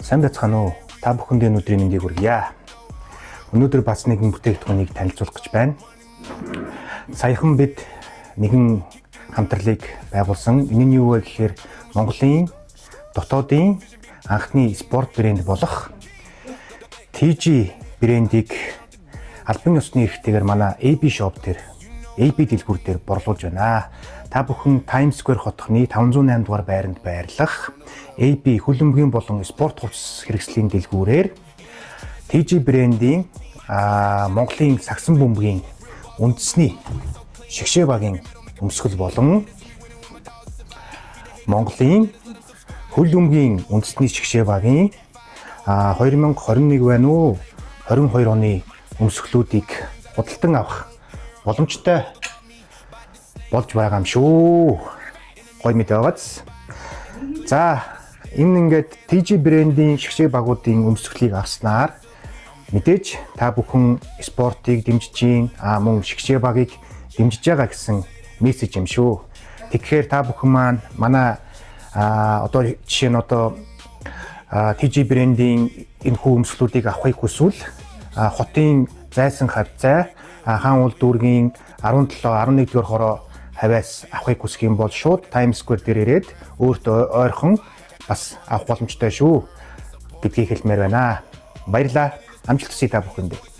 Сайн байцгаана уу? Та бүхэндээ өнөөдрийн мэндийг хүргье. Өнөөдөр бас нэгэн бүтээгдэхүүнийг танилцуулах гэж байна. Саяхан бид нэгэн хамтралыг байгуулсан. Энэ нь юу вэ гэхээр Монголын дотоодын анхны спорт брэнд болох TG брэндийг албан ёсны эрхтэйгээр манай AB shop дээр, AB дэлгүүр дээр борлуулж байна. Та бүхэн Times Square хотхны 508 дугаар байранд байрлах AB хөлбөмбөгийн болон спорт хувцас хэрэгслийн дэлгүүрээр TG брэндийн Монголын сагсан бөмбөгийн үндэсний шигшээ багийн өмсгөл болон Монголын хөлбөмбөгийн үндэсний шигшээ багийн 2021 байна уу 22 оны өмсгөлүүдийг худалдан авах боломжтой болж байгаа юм шүү. Гой мэд байгааз. За, энэ ингээд TG брэндийн шигшээ багуудын өмсгөлийг авснаар мэдээж та бүхэн спортыг дэмжиж, мөн шигшээ багыг дэмжиж байгаа гэсэн мессеж юм шүү. Тэгэхээр та бүхэн маань манай одоо жишээ нь TG брэндийн энэ хүү өмсгөлүүдийг авахыг хүсвэл хотын зайсан хавцаа хаан уул дүүргийн 17 11 дугаар хороо хавьяас авахыг хүсэх юм бол шууд Times Square дээр ирээд өөртөө ойрхон бас авах боломжтой шүү гэдгийг хэлмээр байна. Баярлалаа. Амжилт хүсье та бүхэндээ.